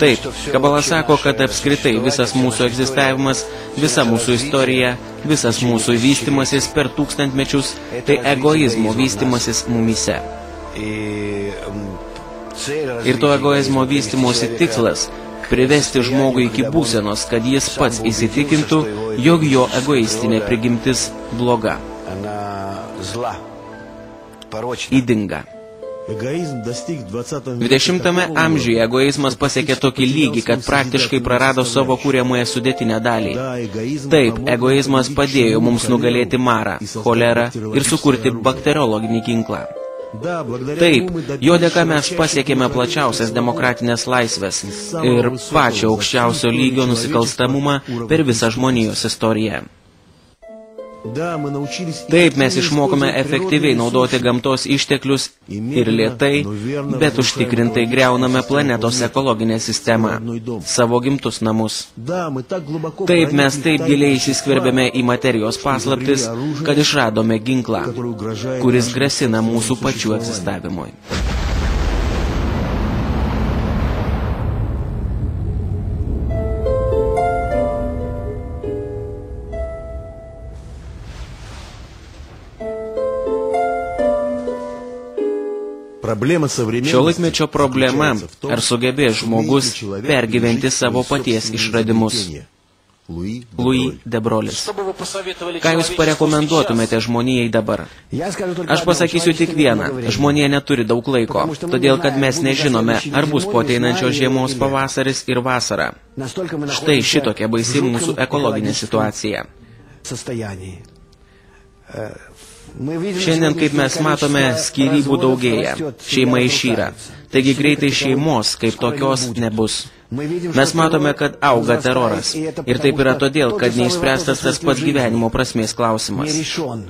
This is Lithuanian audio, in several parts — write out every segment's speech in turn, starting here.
Taip, Kabala sako, kad apskritai visas mūsų egzistavimas, visa mūsų istorija, visas mūsų vystimasis per tūkstantmečius, tai egoizmo vystimasis mumyse. Ir to egoizmo vystimosi tikslas – privesti žmogų iki būsenos, kad jis pats įsitikintų, jog jo egoistinė prigimtis bloga, ydinga. 20 amžiuje egoizmas pasiekė tokį lygį, kad praktiškai prarado savo kūriamąją sudėtinę dalį. Taip, egoizmas padėjo mums nugalėti marą, cholerą ir sukurti bakteriologinį ginklą. Taip, jo dėka mes pasiekėme plačiausias demokratinės laisvės ir pačio aukščiausio lygio nusikalstamumą per visą žmonijos istoriją. Taip, mes išmokome efektyviai naudoti gamtos išteklius ir lėtai, bet užtikrintai griauname planetos ekologinę sistemą, savo gimtus namus. Taip, mes taip giliai įsiskverbėme į materijos paslaptis, kad išradome ginklą, kuris grasina mūsų pačių egzistavimui. Šio laikmečio problema, ar sugebės žmogus pergyventi savo paties išradimus. Louis de Brolis. Ką jūs parekomenduotumėte žmonijai dabar? Aš pasakysiu tik vieną. Žmonija neturi daug laiko, todėl kad mes nežinome, ar bus po ateinančios žiemos pavasaris ir vasara. Štai šitokia baisi mūsų ekologinė situacija. Šiandien, kaip mes matome, skyrybų daugėja, šeima išyra, taigi greitai šeimos kaip tokios nebus. Mes matome, kad auga teroras, ir taip yra todėl, kad neišspręstas tas pats gyvenimo prasmės klausimas,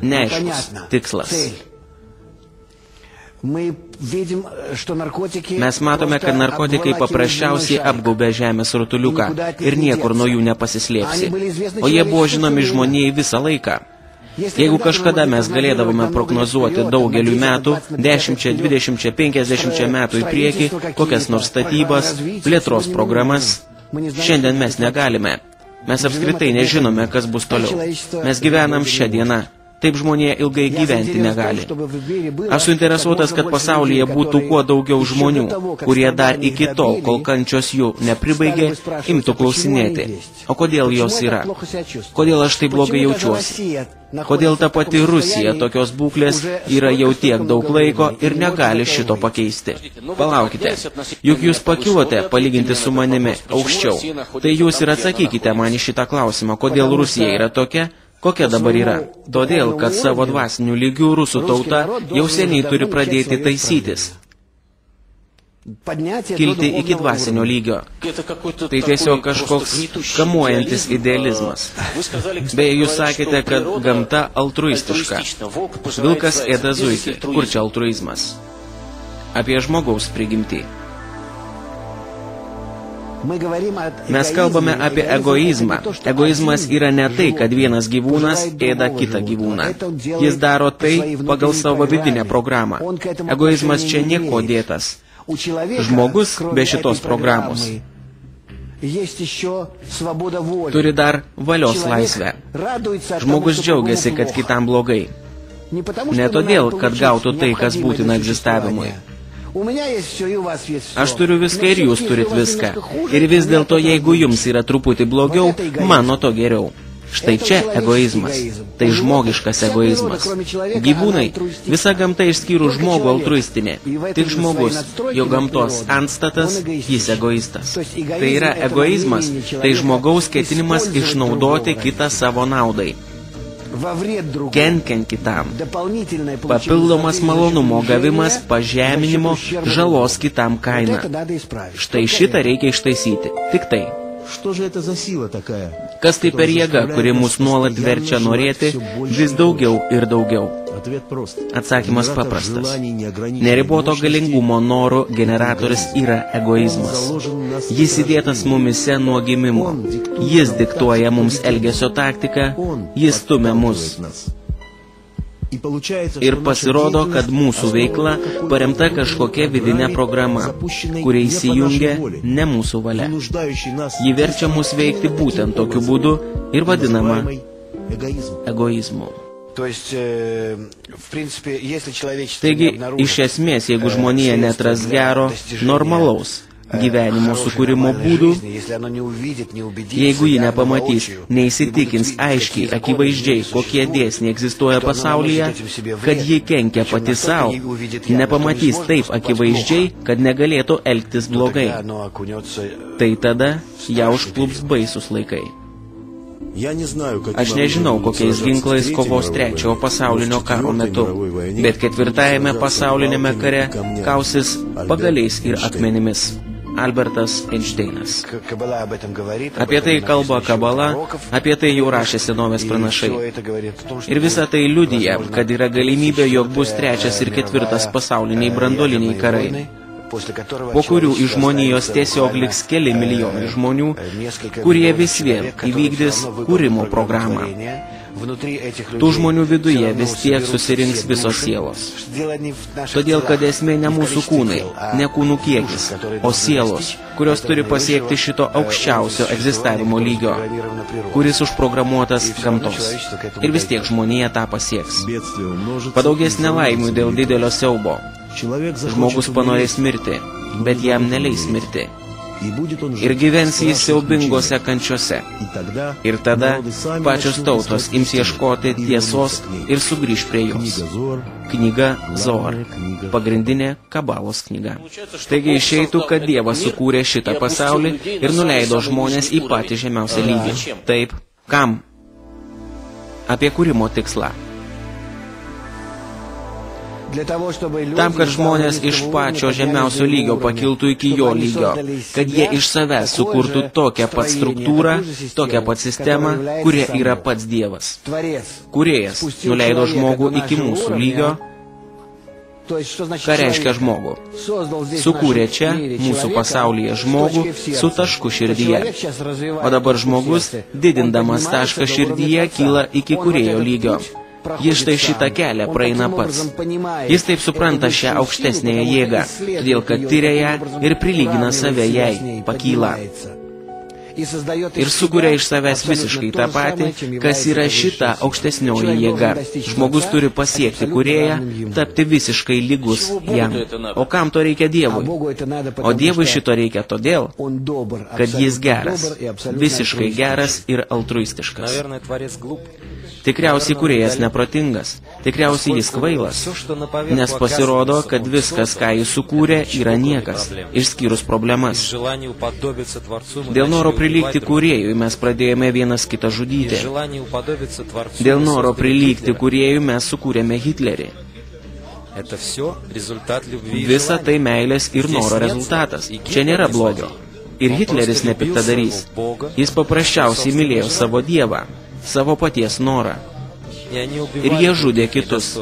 neaiškus tikslas. Mes matome, kad narkotikai paprasčiausiai apgaubė žemės rutuliuką ir niekur nuo jų nepasislėpsi, o jie buvo žinomi žmonijai visą laiką. Jeigu kažkada mes galėdavome prognozuoti daugelių metų, 10, 20, 50 metų į priekį, kokias nors statybas, plėtros programas, šiandien mes negalime. Mes apskritai nežinome, kas bus toliau. Mes gyvenam šią dieną. Taip žmonija ilgai gyventi negali. Aš suinteresuotas, kad pasaulyje būtų kuo daugiau žmonių, kurie dar iki tol, kol kančios jų nepribaigė, imtų klausinėti. O kodėl jos yra? Kodėl aš taip blogai jaučiuosi? Kodėl ta pati Rusija tokios būklės yra jau tiek daug laiko ir negali šito pakeisti? Palaukite, juk jūs pakilote palyginti su manimi aukščiau. Tai jūs ir atsakykite man į šitą klausimą, kodėl Rusija yra tokia, kokia dabar yra? Todėl, kad savo dvasinių lygių rusų tauta jau seniai turi pradėti taisytis. Kilti iki dvasinio lygio. Tai tiesiog kažkoks kamuojantis idealizmas. Beje, jūs sakėte, kad gamta altruistiška. Vilkas ėda zuikį. Kur čia altruizmas? Apie žmogaus prigimtį. Mes kalbame apie egoizmą. Egoizmas yra ne tai, kad vienas gyvūnas ėda kitą gyvūną. Jis daro tai pagal savo vidinę programą. Egoizmas čia nieko dėtas. Žmogus be šitos programos turi dar valios laisvę. Žmogus džiaugiasi, kad kitam blogai. Ne todėl, kad gautų tai, kas būtina egzistavimui. Aš turiu viską ir jūs turit viską. Ir vis dėlto, jeigu jums yra truputį blogiau, man nuo to geriau. Štai čia egoizmas. Tai žmogiškas egoizmas. Gyvūnai, visa gamta išskyrus žmogų altruistinė. Tik žmogus, jo gamtos antstatas, jis egoistas. Tai yra egoizmas, tai žmogaus ketinimas išnaudoti kitą savo naudai. Kenkiant kitam. Papildomas malonumo gavimas, pažeminimo, žalos kitam kaina. Štai šitą reikia ištaisyti. Tik tai. Kas tai per jėga, kuri mus nuolat verčia norėti vis daugiau ir daugiau? Atsakymas paprastas. Neriboto galingumo norų generatorius yra egoizmas. Jis įdėtas mumise nuo gimimo. Jis diktuoja mums elgesio taktiką, jis stumia mus. Ir pasirodo, kad mūsų veikla paremta kažkokia vidinė programa, kuria įsijungia ne mūsų valia. Ji verčia mus veikti būtent tokiu būdu ir vadinama egoizmu. Taigi, iš esmės, jeigu žmonija netras gero, normalaus gyvenimo sukūrimo būdų, jeigu ji nepamatys, neįsitikins aiškiai, akivaizdžiai, kokie dėsniai egzistuoja pasaulyje, kad ji kenkia pati savo, nepamatys taip akivaizdžiai, kad negalėtų elgtis blogai, tai tada ją užklups baisus laikai. Aš nežinau, kokiais ginklais kovos trečiojo pasaulinio karo metu, bet ketvirtajame pasaulinėme kare kausis pagaliais ir akmenimis. Albertas Einšteinas. Apie tai kalba Kabala, apie tai jau rašė senovės pranašai. Ir visa tai liudija, kad yra galimybė, jog bus trečias ir ketvirtas pasauliniai branduoliniai karai, po kurių iš žmonijos tiesiog liks keli milijonai žmonių, kurie vis vien įvykdys kūrimo programą. Tų žmonių viduje vis tiek susirinks visos sielos. Todėl, kad esmė ne mūsų kūnai, ne kūnų kiekis, o sielos, kurios turi pasiekti šito aukščiausio egzistavimo lygio, kuris užprogramuotas gamtos. Ir vis tiek žmonija tą pasieks. Padaugės nelaimių dėl didelio siaubo. Žmogus panorės mirti, bet jam neleis mirti. Ir gyvens jis siaubingose kančiose. Ir tada pačios tautos ims ieškoti tiesos ir sugrįž prie jos. Knyga Zohar, pagrindinė Kabalos knyga. Taigi išeitų, kad Dievas sukūrė šitą pasaulį ir nuleido žmonės į patį žemiausią lygį. Taip, kam? Apie kūrimo tikslą. Tam, kad žmonės iš pačio žemiausio lygio pakiltų iki jo lygio, kad jie iš savęs sukurtų tokią pat struktūrą, tokią pat sistemą, kurie yra pats Dievas. Kūrėjas nuleido žmogų iki mūsų lygio. Ką reiškia žmogų? Sukūrė čia, mūsų pasaulyje, žmogų su tašku širdyje. O dabar žmogus, didindamas tašką širdyje, kyla iki kūrėjo lygio. Jis štai šitą kelią praeina pats. Jis taip supranta šią aukštesnėją jėgą, todėl kad tyria ją ir prilygina save jai, pakyla. Ir sukuria iš savęs visiškai tą patį, kas yra šita aukštesnioji jėga. Žmogus turi pasiekti kūrėją, tapti visiškai lygus jam. O kam to reikia Dievui? O Dievui šito reikia todėl, kad jis geras, visiškai geras ir altruistiškas. Tikriausiai kūrėjas neprotingas, tikriausiai jis kvailas, nes pasirodo, kad viskas, ką jis sukūrė, yra niekas, išskyrus problemas. Dėl noro prilygti kūrėjui mes pradėjome vienas kitą žudyti. Dėl noro prilygti kūrėjui mes sukūrėme Hitlerį. Visa tai meilės ir noro rezultatas. Čia nėra blogio. Ir Hitleris nepiktadarys. Jis paprasčiausiai mylėjo savo Dievą, savo paties norą. Ir jie žudė kitus.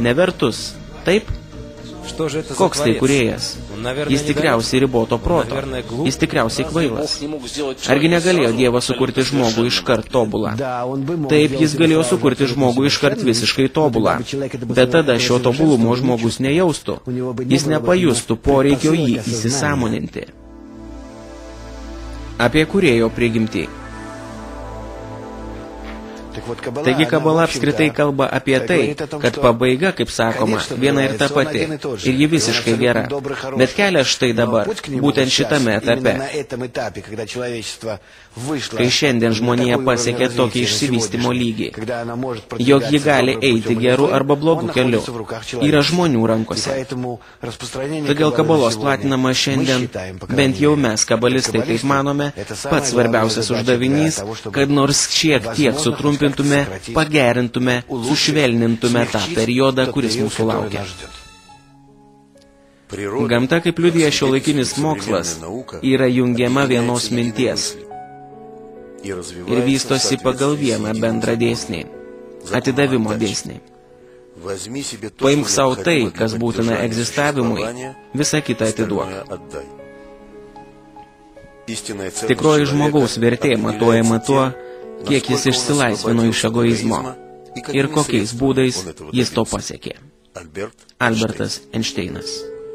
Nevertus. Taip? Koks tai kūrėjas? Jis tikriausiai riboto proto. Jis tikriausiai kvailas. Argi negalėjo Dievas sukurti žmogų iškart tobulą? Taip, jis galėjo sukurti žmogų iškart visiškai tobulą. Bet tada šio tobulumo žmogus nejaustų. Jis nepajustų poreikio jį įsisąmoninti. Apie kūrėjo prigimtį. Taigi Kabala apskritai kalba apie tai, kad pabaiga, kaip sakoma, viena ir ta pati, ir ji visiškai gera. Bet kelias štai dabar, būtent šitame etape, kai šiandien žmonija pasiekė tokį išsivystimo lygį, jog ji gali eiti geru arba blogu keliu, yra žmonių rankose. Todėl Kabalos platinama šiandien, bent jau mes, kabalistai, taip manome, pats svarbiausias uždavinys, kad nors šiek tiek sutrumpintume, pagerintume, sušvelnintume tą periodą, kuris mūsų laukia. Gamta, kaip liudija šiuolaikinis mokslas, yra jungiama vienos minties ir vystosi pagal vieną bendrą dėsnį, atidavimo dėsnį. Paimk savo tai, kas būtina egzistavimui, visą kitą atiduok. Tikroji žmogaus vertė matuojama tuo, kiek jis išsilaisvino iš egoizmo. ir kokiais būdais jis to pasiekė. Albertas Einšteinas.